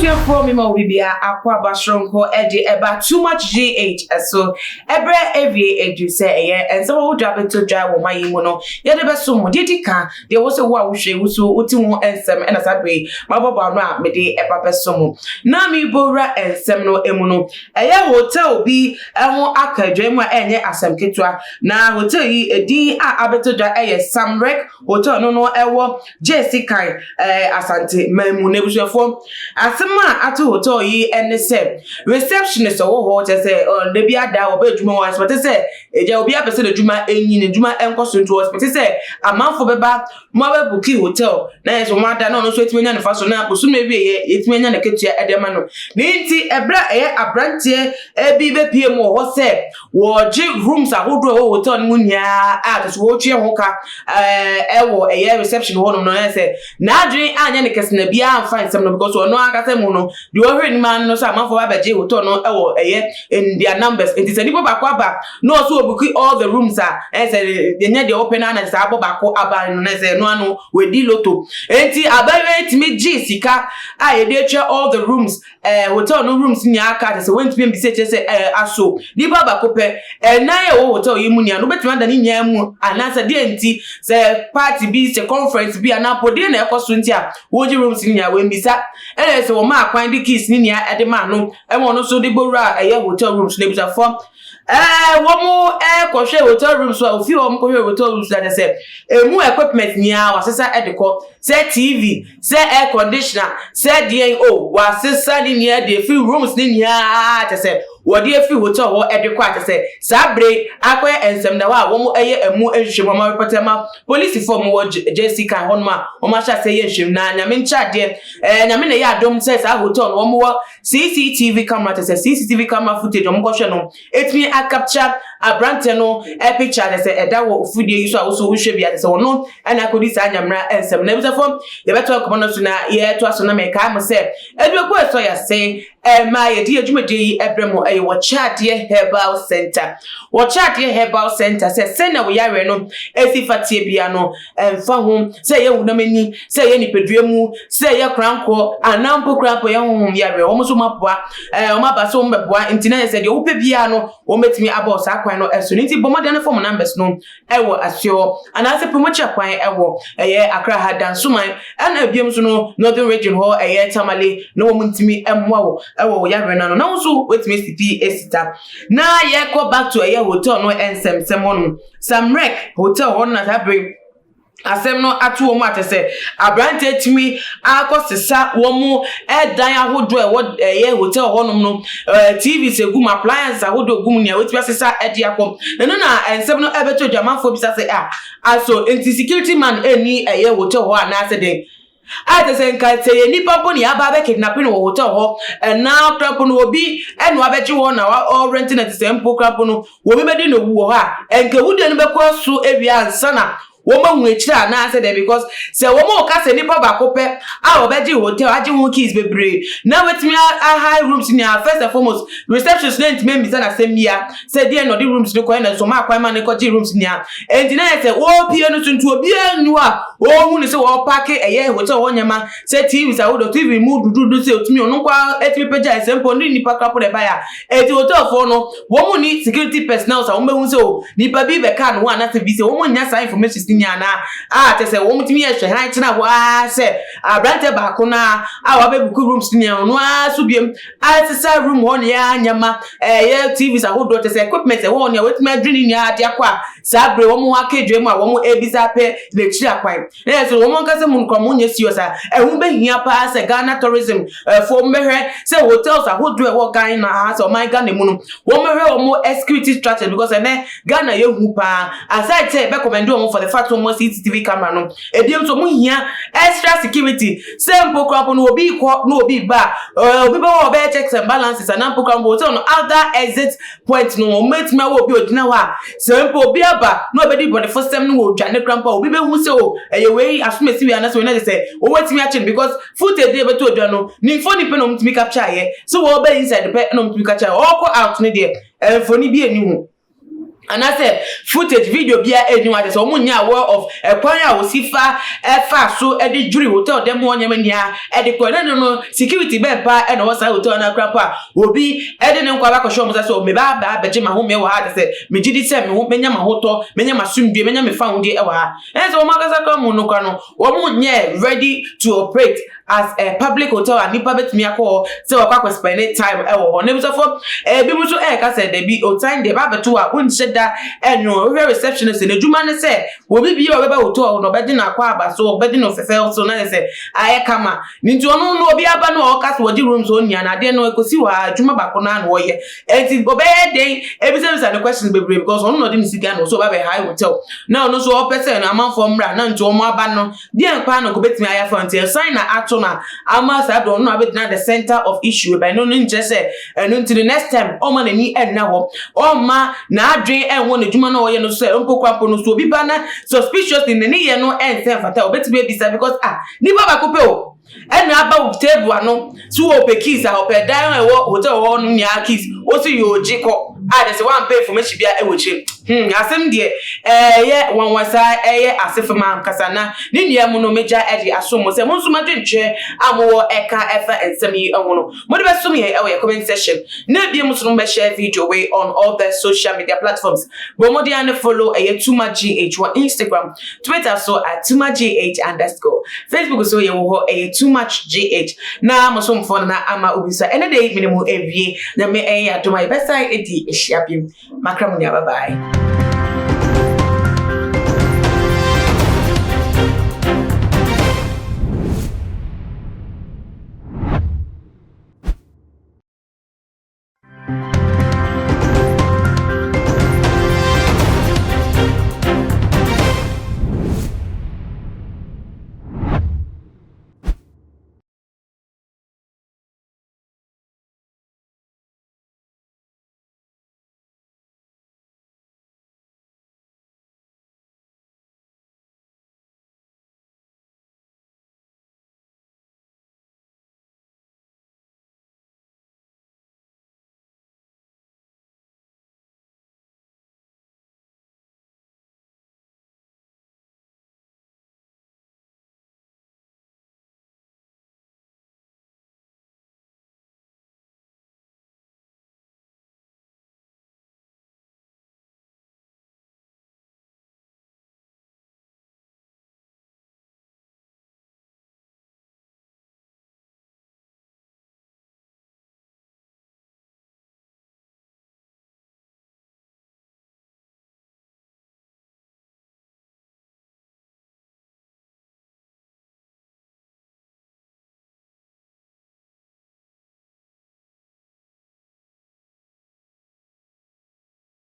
Ebusia for me mo bibia akwa basronko edi eba too much GH so ebre every edu say eh and so wo drop to dry wo mayi mu no ye de beso mo de dika de wo se wo a wo hwe wo so uti wo ensem na sabe mababa no a me de eba beso mo na mi bora ensem no emu no eye hotel bi ho akadwa mu a enye asem ketwa na hotel yi edi a abeto dry eye Samrek hotel no ewo JC Kai Asante Memu na ebusia for asema atu hotel yi ene se receptionist wo ho te se de bia da wo ba djuma wo so se eja obi apese de djuma enyi ne djuma enkoso nto hospital se amanfo beba mo ba buki hotel na yeso mo ada no so etimenya ne faso na akoso na bi ye etimenya ne ketua edema no nti ebra abrantie ebi be pie mo ho se wo ji rooms ahodo wo hotel no nya a to wo tue ho ka ewo reception ho no na se na adwen anya ne kese na bia amfa nsem no because no akase mu no de ohwe ni man no so amanfo ba beje hotel no ewo in their numbers it is nipo bakwa ba no so obuki all the rooms say de nya de open and say abobako aban no na say no anu we di loto enti abawe timi gi sika ye dey share all the rooms hotel no rooms nya aka say went to be say aso nipo bakọ pe na ye wo hotel yi mu nya no betima da ni nya mu anasa de enti say party bi say conference bi anapo de na ekoso nti a wo gi rooms nya we mbisa say wo ma akwan de keys ni nya ede ma no e no so de bowra hotel rooms na bisa form womo kohwe hotel rooms so ofi wo kohwe hotel rooms that say emu equipment nya wasesa edeko say TV say air conditioner say DNO wasesa ni nya de free rooms ni nya that say wodi afi hotel ho edeko at say sabre akoye ensem na wa womo emu ehwehwe mo reportema police form wo Jessica honma o ma sha say ehwehwe na nyame ncha de nyame na ya adom say sa hotel womo wo CCTV camera to say CCTV camera footage o mo kohwe no etimi a capture abrante no picture they say eda wo fudie so a so wo hwe bia say wono ana kodi sa nyamra ensem na bisa form ye beto komo so na ye to aso na me ka mo say edugo eso ya say ma ye di adwumade yi ebremo wo Chadie Herbal Center. Wo Chadie Herbal Center say na wo yare no esifatie bia no emfa ho say ye wunamani say ye nipeduamu say ye kranko anampo kranko ye honhom yare wo so maboa o maba so mbeboa ntina say de wo pe bia no wo metimi aba osa kwan no eso nti bomode no form numbers no ewo asio anase promocha kwan ewo Accra Hadan Suman ana biem so no Northern Region ho Tamale no wo ntimi emwa wo ewo yare na no na wo so wetimi sipi esita na ye go back to hotel no ensem semon Samrek hotel on na tabre asem no atu wo mate se abrante timi akosesa wo mu edan ahodo hotel honum no TV se gum appliance ahodo gum nia wetwa sesa edi akom na ensem no ebeto dwamanfo bisa se aso enti security man eni hotel ho anase den ate se nka se nipa bo ni aba be kidnapping wo hotel ho na krapo no obi enu abeji wo na wa renting at se mpo krapo no wo be di no wu ho enke wude no be ko so ewia ansana wo ma hu ekira na ase de because se wo ma ka se nipa ba ko pe obeji hotel aji hu keys bebre na wetimi a high rooms ni first and foremost receptionist me mi sana semia se die no di rooms ni ko na so ma kwan ma ni ko ji rooms ni enti na se wo pie no tuntu obi anu a wo hu ni se wo park hotel wo nyama se TV sa wo do TV mu dudu se otumi onu kwa etimi peja example ni nipa krapo de ba ya enti hotel fo no wo mu ni security personnel sa wo be hu se o nipa bi be ka no ana se bi se wo mu nya sa information nyana te se wo mutimi ehwe han tena ho se abrante ba ko na wa be buku rooms ni no so biem se room ho ne ya nyama ye TV sa ho do te se equipment ho ne wetimi adwini ni ade akwa sabre wo mu akedwe mu a wo mu ebisa pe le chi akwan na so wo mu nka se mu nkomo nya si osa ehun be hia pa se Ghana tourism for mehwe se hotels a ho do wo kan na ha se o man Ghana mu no wo mehwe wo mu security strategy because Ghana ye hu pa aside say be commend wo for the fact wo CCTV camera no ediem so mu hia extra security simple crap no obi ko no obi ba obi ba wo be checks and balances and ample crap hotel no other exit point no met me wo obi odina wa simple obi aba no obi di body first time no wo dwane crampa obi be hu se o we asumesi we anase we na say o wetimi a chin because footage dey beto odwa no ni phone pe no mutimi capture ye so wo be inside the pe no mutimi capture all go out ne dey phone bi eni hu and I said footage video bia anyone so munya aware of kwan a osifa fa so e de juri hotel dem won nyamania e de kwan no security be pa e na wasa hotel na krapa obi e de ne nkwa ba ko show mo so me ba beje ma ho me wa ha say me gidi say me ho menya ma hoto menya ma sumdue menya me fa hunde e wa ha so o makasa kwa mu no kwa no wo mu nye ready to operate as a public hotel and nipa betimi akọ say wakwa spend time e wo ho ne so for bi mu so e ka say de bi o time de ba beto a unse da eno we receptionist na djuma ne say obi bi o beba hotel no be di na akwa aba so be di no fefe so na say aye kama ninti onu no obi aba no o ka so di room so nia na de no ekosi wa djuma ba ko na no ye enti obe dey ebi say the questions be because onu no di misiga no so ba be high hotel na onu so o person na amanfo mra na nti omo aba no di enpa no ko betimi aya for nti sign na ato na ama sa do no abedina the center of issue by no nje say enu nti the next time o ma na ni enna ho o ma na adwen enwo na djuma no ye no so mpokwapo no so obi ba na suspicious in ni ye no ense fata obetimi ebisa because ni baba ko pe o enu aba wo table ano so o pe keys a o pe dan e wo hotel wo no nya keys o si yo jiko they say one pay for me bia e wo chi asem de ye won wasa ye asefema kasana ni nua mu no meja e de aso mo se mo nso ma dwentwe amowo eka efa ensem yi enwono mo de beso me e wo comment section na bia mo so no be share video way on all the social media platforms bo mo de and follow @TumaGH on Instagram, Twitter so @TumaGH_, Facebook so ye wo @TumaGH na mo so mfo na ama obisa ene de minimum evie na me adoma be side edi ehia bim makram nya bye bye.